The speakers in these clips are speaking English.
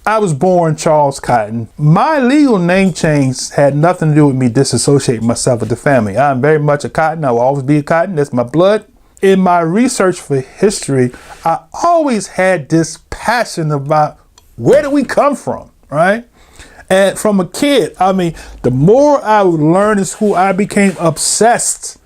I was born Charles Cotton. My legal name change had nothing to do with me disassociating myself with the family. I'm very much a Cotton. I will always be a Cotton. That's my blood. In my research for history, I always had this passion about where do we come from, right? And from a kid, I mean, the more I would learn in school, I became obsessed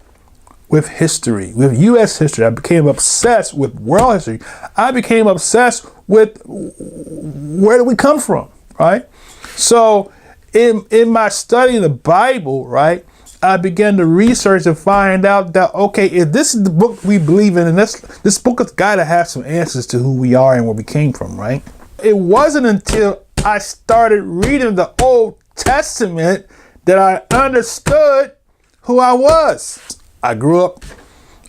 with history, with U.S. history. I became obsessed with world history. I became obsessed with where do we come from, right? So in my study of the Bible, right, I began to research and find out that, okay, if this is the book we believe in, and this book has got to have some answers to who we are and where we came from, right? It wasn't until I started reading the Old Testament that I understood who I was. I grew up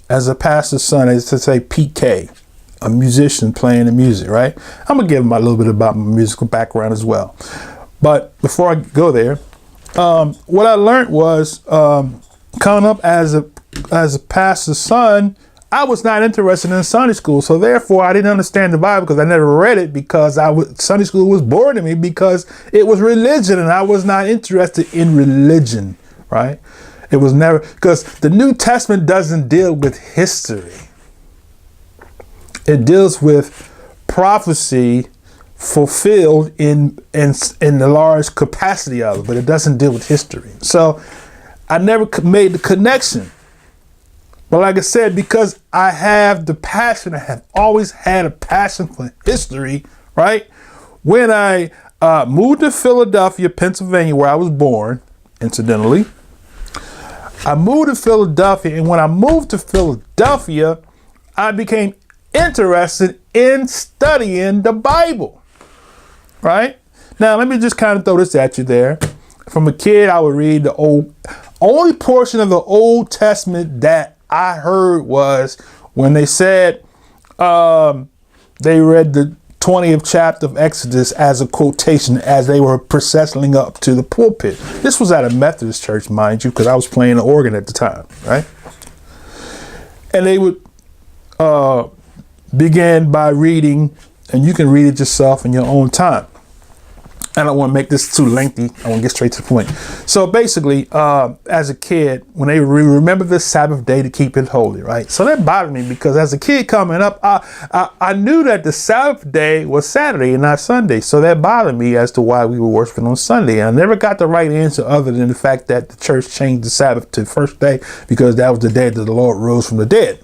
as a pastor's son, as to say PK, a musician playing the music, right? I'm gonna give him a little bit about my musical background as well. But before I go there, what I learned was coming up as a pastor's son, I was not interested in Sunday school. So therefore I didn't understand the Bible because I never read it, because Sunday school was boring to me because it was religion and I was not interested in religion, right? It was never, because the New Testament doesn't deal with history. It deals with prophecy fulfilled in the large capacity of it, but it doesn't deal with history. So I never made the connection. But like I said, because I have the passion, I have always had a passion for history, right? When I moved to Philadelphia, Pennsylvania, where I was born, incidentally, I moved to Philadelphia, and when I moved to Philadelphia, I became interested in studying the Bible, right? Now, let me just kind of throw this at you there. From a kid, I would read the only portion of the Old Testament that I heard was when they said they read the 20th chapter of Exodus as a quotation as they were processing up to the pulpit. This was at a Methodist church, mind you, because I was playing the organ at the time, right? And they would begin by reading, and you can read it yourself in your own time. I don't want to make this too lengthy. I want to get straight to the point. So basically, as a kid, when they remember the Sabbath day to keep it holy, right? So that bothered me because as a kid coming up, I knew that the Sabbath day was Saturday and not Sunday. So that bothered me as to why we were worshiping on Sunday. And I never got the right answer other than the fact that the church changed the Sabbath to the first day because that was the day that the Lord rose from the dead.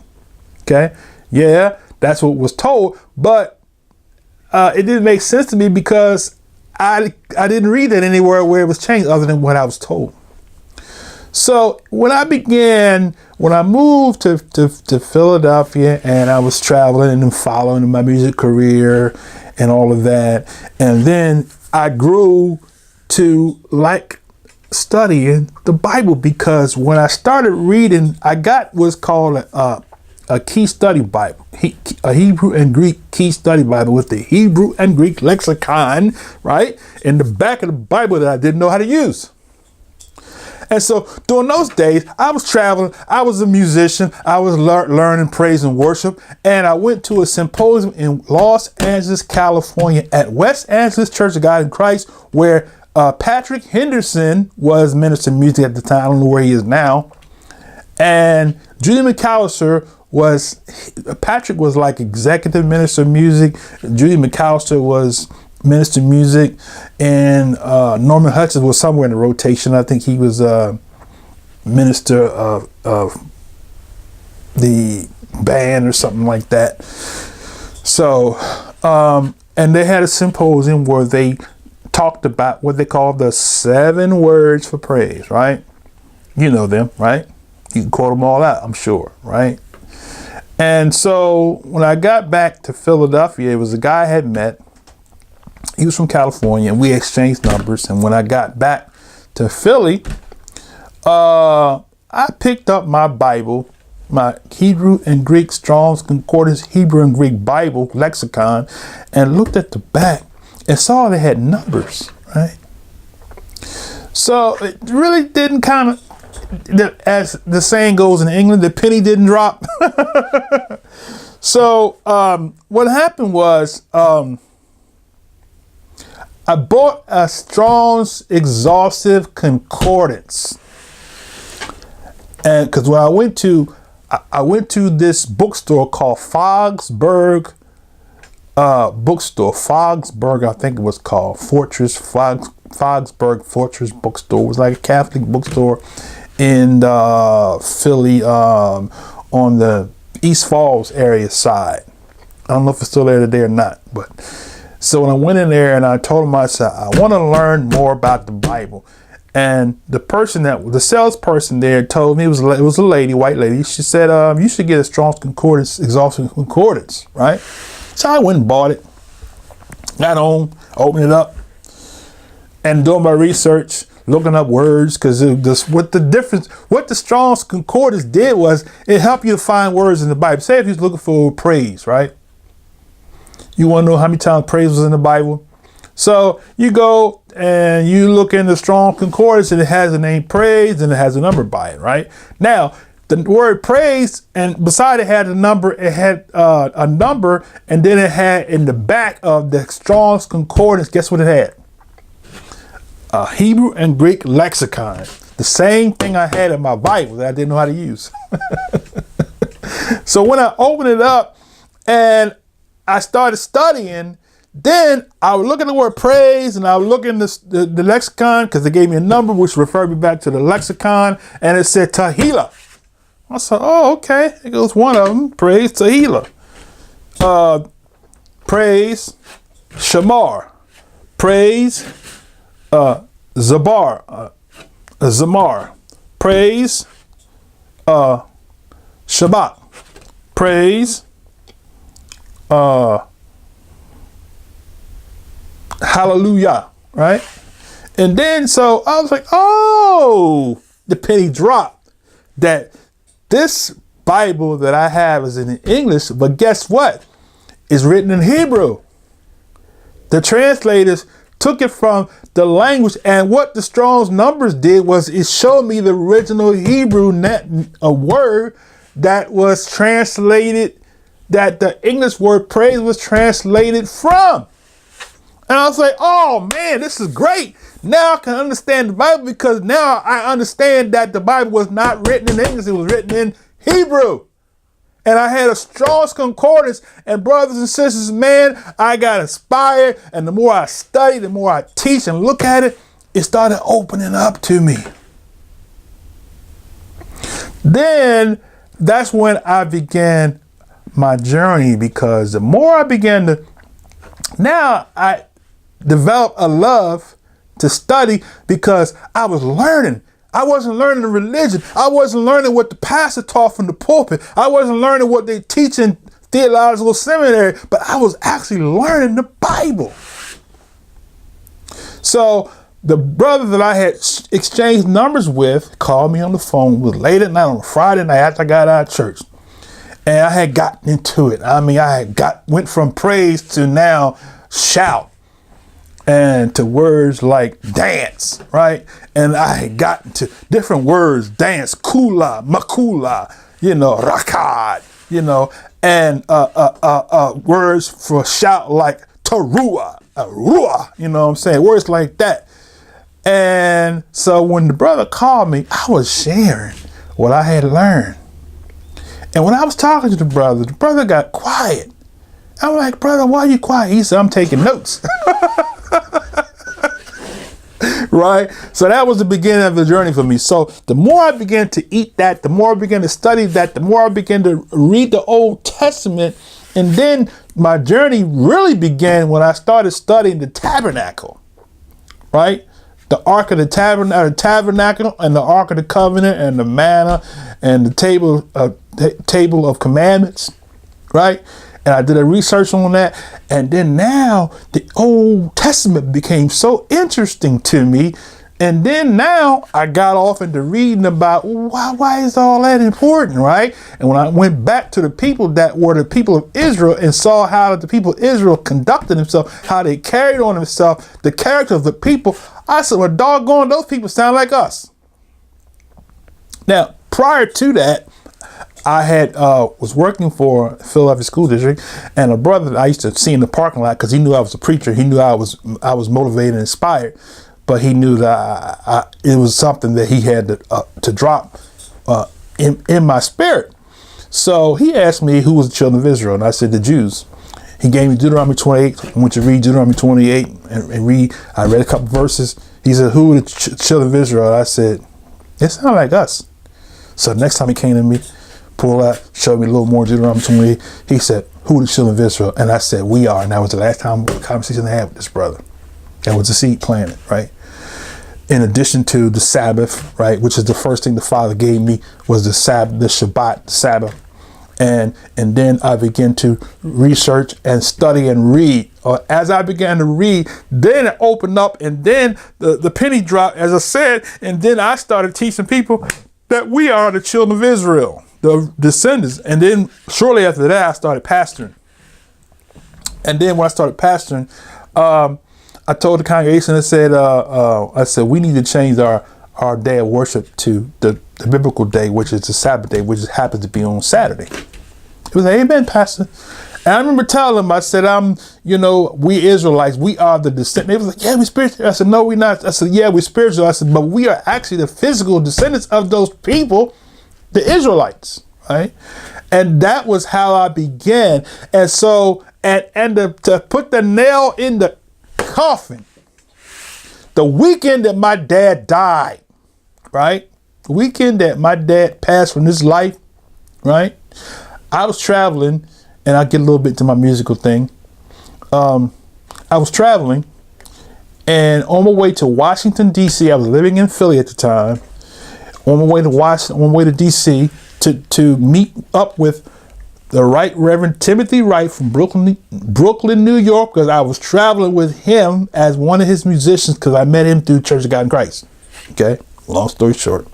Okay? Yeah, that's what was told. But it didn't make sense to me because I didn't read it anywhere where it was changed other than what I was told. So when I moved to Philadelphia and I was traveling and following my music career and all of that, and then I grew to like studying the Bible because when I started reading, I got what's called a key study Bible, a Hebrew and Greek key study Bible with the Hebrew and Greek lexicon, right, in the back of the Bible that I didn't know how to use. And so during those days, I was traveling, I was a musician, I was learning praise and worship, and I went to a symposium in Los Angeles, California at West Angeles Church of God in Christ, where Patrick Henderson was minister of music at the time. I don't know where he is now. And Judy McAllister Patrick was like executive minister of music. Judy McAllister was minister of music, and Norman Hutchins was somewhere in the rotation. I think he was minister of the band or something like that. So, and they had a symposium where they talked about what they call the 7 words for praise, right? You know them, right? You can quote them all out, I'm sure, right? And so when I got back to Philadelphia, it was a guy I had met. He was from California, and we exchanged numbers. And when I got back to Philly, I picked up my Bible, my Hebrew and Greek Strong's Concordance Hebrew and Greek Bible lexicon, and looked at the back and saw they had numbers, right? So it really didn't kind of, as the saying goes in England, the penny didn't drop. So what happened was I bought a Strong's Exhaustive Concordance. And because when I went to this bookstore called Fogsburg bookstore. Fogsburg, I think it was called. Fogsburg Fortress bookstore. It was like a Catholic bookstore in Philly, on the East Falls area side. I don't know if it's still there today or not, but so when I went in there and I told him, I said, I want to learn more about the Bible. And the salesperson there told me, it was a lady, white lady. She said, you should get a Strong's Concordance, Exhaustive Concordance, right? So I went and bought it, got home, opened it up, and doing my research, looking up words, because what the Strong's Concordance did was it helped you to find words in the Bible. Say if you're looking for praise, right? You want to know how many times praise was in the Bible? So you go and you look in the Strong's Concordance, and it has the name praise and it has a number by it, right? Now, the word praise, and beside it had a number, a number, and then it had in the back of the Strong's Concordance, guess what it had? A Hebrew and Greek lexicon. The same thing I had in my Bible that I didn't know how to use. So when I opened it up and I started studying, then I would look at the word praise, and I would look in the lexicon, because they gave me a number which referred me back to the lexicon, and it said Tehillah. I said, oh, okay. It goes one of them. Praise Tehillah. Praise Shamar. Praise Zabar. Zamar. Praise Shabbat. Praise Hallelujah, right? And then so I was like, oh, the penny dropped that this Bible that I have is in English, but guess what? It's written in Hebrew. The translators took it from the language, and what the Strong's numbers did was it showed me the original Hebrew word that was translated, that the English word praise was translated from. And I was like, oh man, this is great. Now I can understand the Bible, because now I understand that the Bible was not written in English, it was written in Hebrew. And I had a Strong's Concordance, and brothers and sisters, man, I got inspired. And the more I study, the more I teach and look at it, it started opening up to me. Then that's when I began my journey, because the more I began to, now I developed a love to study, because I was learning. I wasn't learning religion. I wasn't learning what the pastor taught from the pulpit. I wasn't learning what they teach in theological seminary, but I was actually learning the Bible. So the brother that I had exchanged numbers with called me on the phone. It was late at night on a Friday night after I got out of church. And I had gotten into it. I mean, went from praise to now shout, and to words like dance, right? And I had gotten to different words, dance, kula, makula, rakad, and words for shout like teruah, ruah, you know what I'm saying? Words like that. And so when the brother called me, I was sharing what I had learned. And when I was talking to the brother got quiet. I'm like, brother, why are you quiet? He said, I'm taking notes. Right? So that was the beginning of the journey for me. So the more I began to eat that, the more I began to study that, the more I began to read the Old Testament. And then my journey really began when I started studying the tabernacle, right? The Ark of the Tabernacle and the Ark of the Covenant and the manna and the table of commandments, right? And I did a research on that. And then now the Old Testament became so interesting to me. And then now I got off into reading about why is all that important, right? And when I went back to the people that were the people of Israel and saw how the people of Israel conducted themselves, how they carried on themselves, the character of the people, I said, well, doggone, those people sound like us. Now, prior to that, I had was working for Philadelphia School District, and a brother that I used to see in the parking lot because he knew I was a preacher. He knew I was motivated and inspired, but he knew that it was something that he had to drop in my spirit. So he asked me who was the children of Israel, and I said the Jews. He gave me Deuteronomy 28. I went to read Deuteronomy 28 and read. I read a couple verses. He said, "Who are the children of Israel?" I said, "It sounds like us." So next time he came to me, pulled out, showed me a little more Deuteronomy 28. He said, "Who are the children of Israel?" And I said, "We are." And that was the last conversation I had with this brother. That was the seed planted, right? In addition to the Sabbath, right, which is the first thing the Father gave me, was the Sabbath, the Shabbat, the Sabbath. And then I began to research and study and read. As I began to read, then it opened up, and then the penny dropped, as I said, and then I started teaching people that we are the children of Israel, the descendants. And then shortly after that, I started pastoring. And then when I started pastoring, I told the congregation, I said, we need to change our day of worship to the biblical day, which is the Sabbath day, which happens to be on Saturday. It was like, "Amen, Pastor." And I remember telling them, I said, we Israelites, we are the descendants. They was like, "Yeah, we're spiritual." I said, "No, we're not." I said, "Yeah, we're spiritual." I said, "But we are actually the physical descendants of those people, the Israelites," right? And that was how I began. And so, and to put the nail in the coffin, the weekend that my dad died, right? The weekend that my dad passed from this life, right? I was traveling, and I'll get a little bit to my musical thing. I was traveling, and on my way to Washington, D.C., I was living in Philly at the time. On my way to D.C. to meet up with the Right Reverend Timothy Wright from Brooklyn, New York, because I was traveling with him as one of his musicians because I met him through Church of God in Christ. Okay, long story short.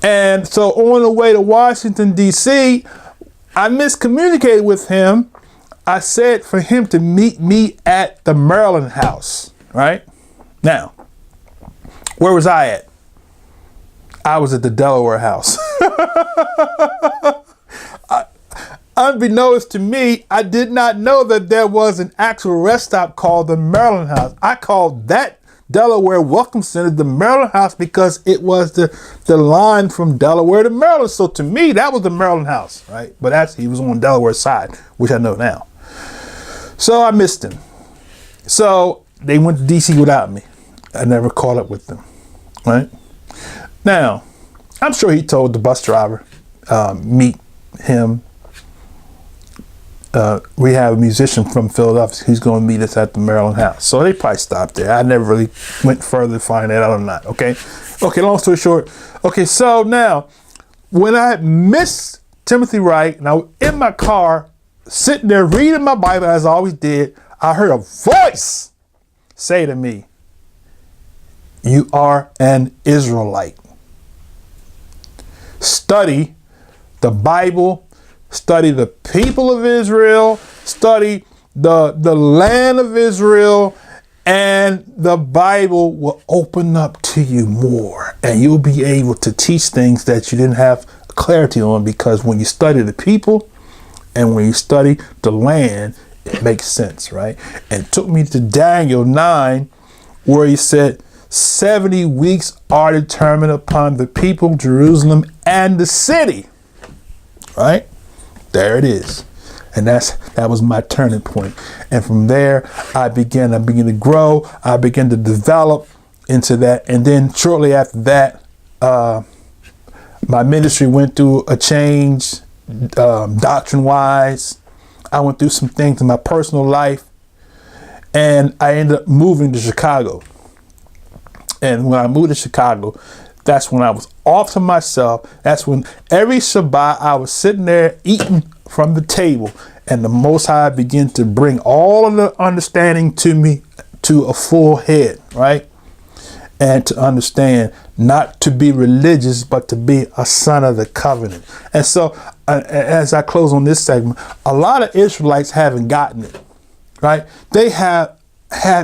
And so on the way to Washington, D.C., I miscommunicated with him. I said for him to meet me at the Maryland house, right? Now, where was I at? I was at the Delaware house. Unbeknownst to me, I did not know that there was an actual rest stop called the Maryland house. I called that Delaware Welcome Center the Maryland house because it was the line from Delaware to Maryland. So to me, that was the Maryland house, right? But actually, he was on Delaware's side, which I know now. So I missed him. So they went to D.C. without me. I never caught up with them, right? Now, I'm sure he told the bus driver, meet him. We have a musician from Philadelphia who's going to meet us at the Maryland house. So they probably stopped there. I never really went further to find that out or not. Okay, long story short. Okay, so now, when I missed Timothy Wright, and I was in my car, sitting there reading my Bible as I always did, I heard a voice say to me, "You are an Israelite. Study the Bible, study the people of Israel, study the land of Israel, and the Bible will open up to you more. And you'll be able to teach things that you didn't have clarity on, because when you study the people and when you study the land, it makes sense, right?" And it took me to Daniel 9, where he said, 70 weeks are determined upon the people, Jerusalem, and the city, right? There it is. And that was my turning point. And from there, I began to grow. I began to develop into that. And then shortly after that, my ministry went through a change, doctrine-wise. I went through some things in my personal life. And I ended up moving to Chicago. And when I moved to Chicago, that's when I was off to myself. That's when every Shabbat I was sitting there eating from the table, and the Most High began to bring all of the understanding to me to a full head, right? And to understand not to be religious, but to be a son of the covenant. And so as I close on this segment, a lot of Israelites haven't gotten it, right? They have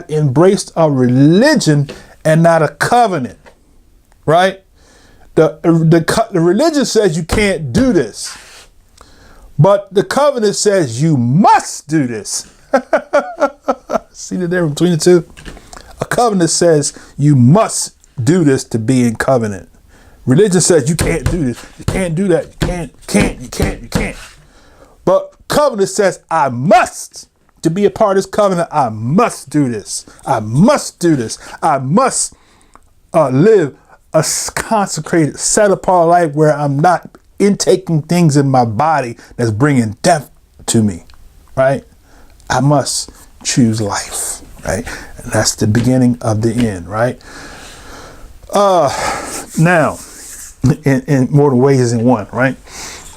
embraced a religion and not a covenant, right? The religion says you can't do this, but the covenant says you must do this. See the difference between the two? A covenant says you must do this to be in covenant. Religion says you can't do this, you can't do that, you can't. But covenant says I must. To be a part of this covenant, I must do this. I must do this. I must live a consecrated, set apart life where I'm not intaking things in my body that's bringing death to me, right? I must choose life, right? And that's the beginning of the end, right? Now, in more ways than one, right?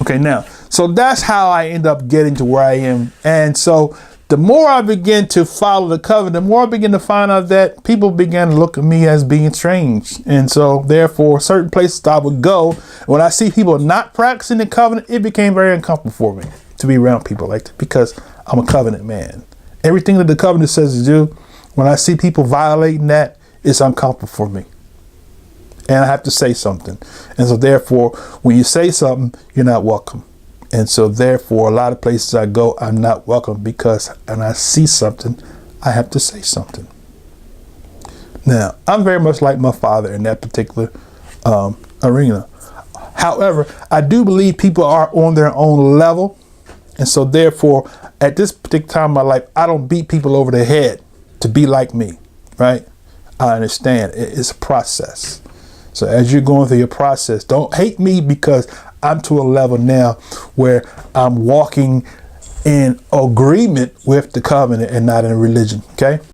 Okay, now, so that's how I end up getting to where I am. And so the more I begin to follow the covenant, the more I begin to find out that people began to look at me as being strange. And so therefore, certain places I would go, when I see people not practicing the covenant, it became very uncomfortable for me to be around people like that because I'm a covenant man. Everything that the covenant says to do, when I see people violating that, it's uncomfortable for me. And I have to say something. And so therefore, when you say something, you're not welcome. And so therefore, a lot of places I go, I'm not welcome because when I see something, I have to say something. Now, I'm very much like my father in that particular arena. However, I do believe people are on their own level. And so therefore, at this particular time in my life, I don't beat people over the head to be like me, right? I understand it's a process. So as you're going through your process, don't hate me because I'm to a level now where I'm walking in agreement with the covenant and not in religion. Okay.